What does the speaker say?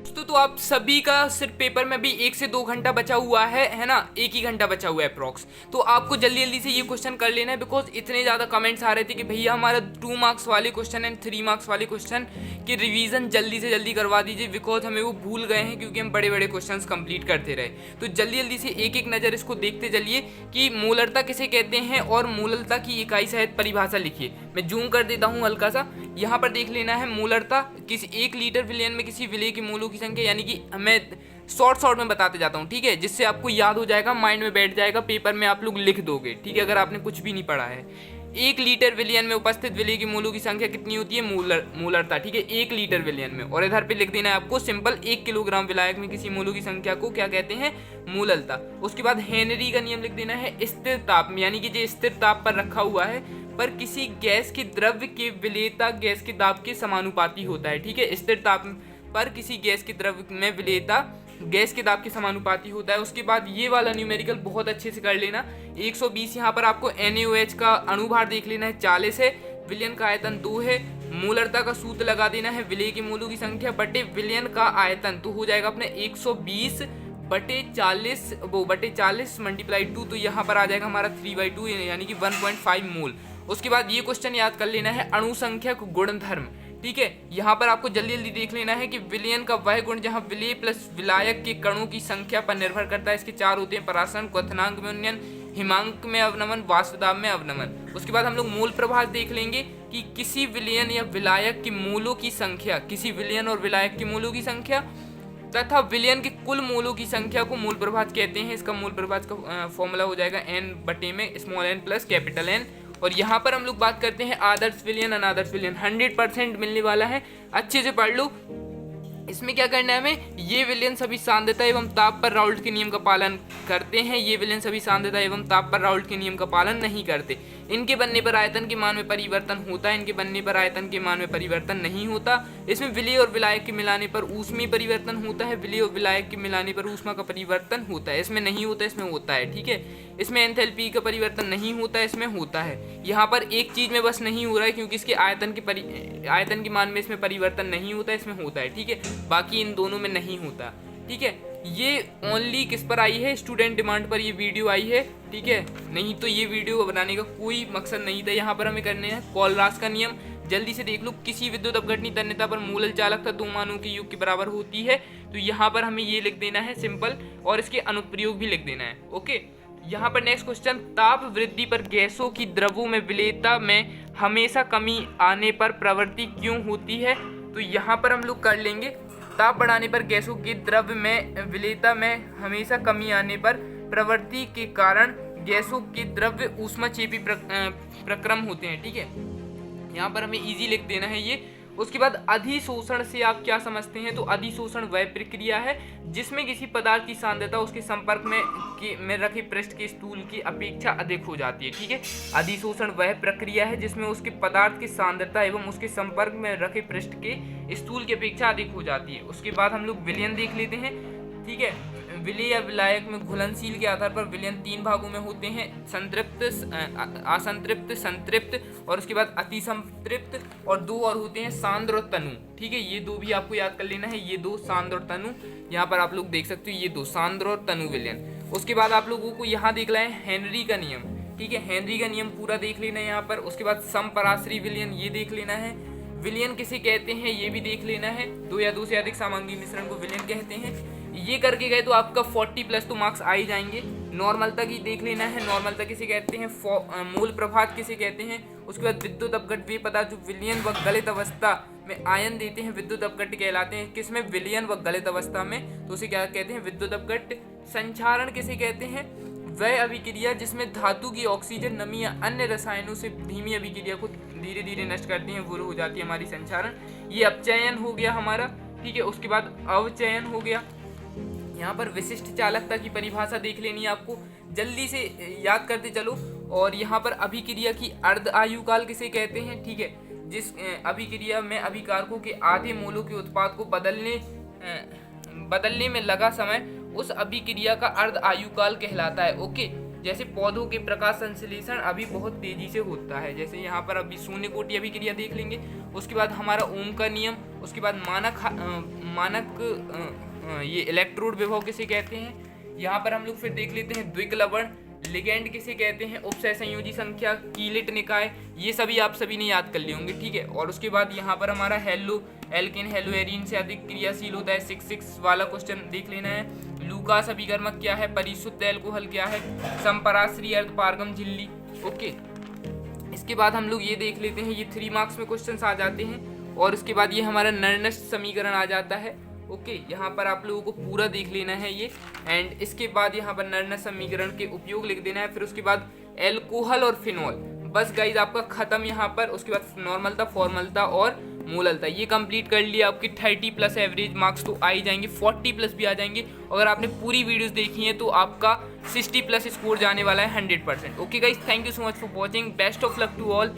तो आप सभी का सिर्फ पेपर में भी 1 से 2 घंटा बचा हुआ है ना, 1 ही घंटा बचा हुआ है अप्रॉक्स। तो आपको जल्दी जल्दी से ये क्वेश्चन कर लेना है, बिकॉज इतने ज़्यादा कमेंट्स आ रहे थे कि भैया हमारा 2 मार्क्स वाले क्वेश्चन एंड 3 मार्क्स वाले क्वेश्चन की रिवीजन जल्दी से जल्दी करवा दीजिए, बिकॉज हमें वो भूल गए हैं क्योंकि हम बड़े बड़े क्वेश्चन कंप्लीट करते रहे। तो जल्दी जल्दी से एक एक नज़र इसको देखते चलिए कि मूलरता किसे कहते हैं और मूलरता की इकाई सहित परिभाषा लिखिए। मैं जूम कर देता हूँ हल्का सा, यहाँ पर देख लेना है मूलरता किसी 1 लीटर विलयन में किसी विलेय के मूलों की संख्या, यानी कि मैं शॉर्ट में बताते जाता हूँ, ठीक है, जिससे आपको याद हो जाएगा, माइंड में बैठ जाएगा, पेपर में आप लोग लिख दोगे, ठीक है, अगर आपने कुछ भी नहीं पढ़ा है। 1 लीटर विलयन में उपस्थित विलेय के मूलों की संख्या कितनी होती है, मूलरता, ठीक है, 1 लीटर विलयन में। और इधर पे लिख देना है आपको सिंपल, 1 किलोग्राम विलायक में किसी मूलों की संख्या को क्या कहते हैं, मूललता। उसके बाद हेनरी का नियम लिख देना है, स्थिर ताप में, यानी कि जो स्थिर ताप पर रखा हुआ है पर किसी गैस के द्रव्य के विलेयता गैस के दाब के समानुपाती होता है, ठीक है, स्थिर ताप पर किसी गैस के द्रव्य में विलेयता गैस के दाब के समानुपाती होता है। उसके बाद ये वाला न्यूमेरिकल बहुत अच्छे से कर लेना, 120। यहाँ पर आपको NaOH का अणुभार देख लेना है, 40 है, विलयन का आयतन 2 है। मूलरता का सूत्र लगा देना है, विलेय के मूलों की संख्या बटे विलयन का आयतन, तो हो जाएगा अपने 120 बटे 40 मल्टीप्लाई 2, तो यहाँ पर आ जाएगा हमारा 3/2 यानी कि 1.5 मोल। उसके बाद ये क्वेश्चन याद कर लेना है, अणु संख्यक गुणधर्म, ठीक है, यहाँ पर आपको जल्दी जल्दी देख लेना है कि विलयन का वह गुण जहाँ विलेय प्लस विलायक के कणों की संख्या पर निर्भर करता है। इसके 4 होते हैं, परासरण, क्वथनांक में उन्नयन, हिमांक में अवनमन, वाष्पदाब में अवनमन। उसके बाद हम लोग मूल प्रभाव देख लेंगे कि किसी विलयन या विलायक के मूलों की संख्या, किसी विलयन और विलायक के मूलों की संख्या तथा विलयन के कुल मूलों की संख्या को मूल प्रभाव कहते हैं। इसका मूल प्रभाव का फॉर्मूला हो जाएगा n बटे में small n plus capital N। और यहाँ पर हम लोग बात करते हैं आदर्श विलयन अनादर्श विलयन, 100% मिलने वाला है, अच्छे से पढ़ लो। इसमें क्या करना है हमें, ये विलयन सभी सांद्रता एवं ताप पर राउल्ट के नियम का पालन करते हैं, ये विलयन सभी सांद्रता एवं ताप पर राउल्ट के नियम का पालन नहीं करते। इनके बनने पर आयतन के मान में परिवर्तन होता है, इनके बनने पर आयतन के मान में परिवर्तन नहीं होता। इसमें विलेय और विलायक के मिलाने पर ऊष्मीय परिवर्तन होता है, विलेय और विलायक के मिलाने पर ऊष्मा का परिवर्तन होता है। इसमें नहीं होता, इसमें होता है, ठीक है। इसमें एंथैल्पी का परिवर्तन नहीं होता, इसमें होता है। यहाँ पर एक चीज में बस नहीं हो रहा है क्योंकि इसके आयतन के मान में इसमें परिवर्तन नहीं होता, इसमें होता है, ठीक है, बाकी इन दोनों में नहीं होता, ठीक है। ये ओनली किस पर आई है, स्टूडेंट डिमांड पर ये वीडियो आई है, ठीक है, नहीं तो ये वीडियो बनाने का कोई मकसद नहीं था। यहाँ पर हमें करने हैं कोलरास का नियम, जल्दी से देख लो, किसी विद्युत अपघटनी तन्यता पर मूलल चालकता 2 मानों के योग के बराबर होती है, तो यहाँ पर हमें ये लिख देना है सिंपल, और इसके अनुप्रयोग भी लिख देना है, ओके। यहाँ पर नेक्स्ट क्वेश्चन, ताप वृद्धि पर गैसों की द्रवों में विलेयता में हमेशा कमी आने पर प्रवृत्ति क्यों होती है, तो यहाँ पर हम लोग कर लेंगे, ताप बढ़ाने पर गैसों के द्रव्य में विलेयता में हमेशा कमी आने पर प्रवृत्ति के कारण गैसों के द्रव्य ऊष्माक्षेपी प्रक्रम होते हैं, ठीक है, यहाँ पर हमें इजी लिख देना है ये। उसके बाद अधिशोषण से आप क्या समझते हैं, तो अधिशोषण वह प्रक्रिया है जिसमें किसी पदार्थ की सांद्रता उसके संपर्क में रखे पृष्ठ के स्थूल की अपेक्षा अधिक हो जाती है, ठीक है। अधिशोषण वह प्रक्रिया है जिसमें उसके पदार्थ की सांद्रता एवं उसके संपर्क में रखे पृष्ठ के स्थूल की अपेक्षा अधिक हो जाती है। उसके बाद हम लोग विलयन देख लेते हैं, ठीक है। विलेय या विलायक में घुलनशील के आधार पर विलयन 3 भागों में होते हैं, संतृप्त, असंतृप्त, संतृप्त, और उसके बाद अतिसंतृप्त, और 2 और होते हैं सांद्र और तनु, ठीक है। ये 2 भी आपको याद कर लेना है, ये 2 सांद्र और तनु, यहाँ पर आप लोग देख सकते हो, ये 2 सांद्र और तनु विलयन। उसके बाद आप लोगों को यहाँ देख लें हेनरी का नियम, ठीक है, हेनरी का नियम पूरा देख लेना है यहाँ पर। उसके बाद समपराश्रयी विलयन ये देख लेना है, विलयन किसे कहते हैं ये भी देख लेना है, 2 या 2 से अधिक समांगी मिश्रण को विलयन कहते हैं। ये करके गए तो आपका 40+ तो मार्क्स आ ही जाएंगे। नॉर्मलता की देख लेना है, नॉर्मलता किसे कहते हैं, मूल प्रभाव किसे कहते हैं। उसके बाद विद्युत अपघट वे पदार्थ जो विलयन व गलित अवस्था में आयन देते हैं विद्युत अपघट कहलाते हैं, किसमें, विलयन व गलित अवस्था में, तो उसे क्या कहते हैं, विद्युत अपघट। संक्षारण किसे कहते हैं, वह अभिक्रिया जिसमें धातु की ऑक्सीजन नमी या अन्य रसायनों से धीमी अभिक्रिया को धीरे धीरे नष्ट करती हैं, वो हो जाती है हमारी संक्षारण। ये अपचयन हो गया हमारा, ठीक है। उसके बाद अवचयन हो गया। यहाँ पर विशिष्ट चालकता की परिभाषा देख लेनी है आपको, जल्दी से याद करते चलो। और यहाँ पर अभिक्रिया की अर्ध आयुकाल किसे कहते हैं, ठीक है, जिस अभिक्रिया में अभिकारकों के आधे मोलों के उत्पाद को बदलने में लगा समय उस अभिक्रिया का अर्ध आयुकाल कहलाता है, ओके। जैसे पौधों के प्रकाश संश्लेषण अभी बहुत तेजी से होता है। जैसे यहाँ पर अभी शून्य कोटि अभिक्रिया देख लेंगे, उसके बाद हमारा ओम का नियम, उसके बाद मानक ये इलेक्ट्रोड विभव किसे कहते हैं। यहाँ पर हम लोग फिर देख लेते हैं द्विक लवण, लिगेंड किसे कहते हैं, उपसह संयोजी संख्या, कीलेट निकाय, ये सभी आप सभी ने याद कर लिए होंगे, ठीक है। और उसके बाद यहाँ पर हमारा हेलो एल्केन हेलो एरीन से अधिक क्रियाशील होता है, 6 वाला क्वेश्चन देख लेना है। लूकास अभिकर्मक क्या है, परिशुद्ध एल्कोहल क्या है, संपराश्री अर्ध पारगम झिल्ली, ओके। इसके बाद हम लोग ये देख लेते हैं, ये 3 मार्क्स में क्वेश्चन आ जाते हैं। और उसके बाद ये हमारा नर्नस्ट समीकरण आ जाता है, ओके। यहाँ पर आप लोगों को पूरा देख लेना है ये। एंड इसके बाद यहाँ पर नर्नस्ट समीकरण के उपयोग लिख देना है। फिर उसके बाद एल्कोहल और फिनॉल, बस गाइज आपका खत्म यहाँ पर। उसके बाद नॉर्मलता, फॉर्मलता और मोललता, ये कंप्लीट कर लिया। आपकी 30+ एवरेज मार्क्स तो आ ही जाएंगे, 40+ भी आ जाएंगे। अगर आपने पूरी वीडियोस देखी हैं तो आपका 60+ स्कोर जाने वाला है 100%। Okay guys, thank you so much for watching, best of luck to all.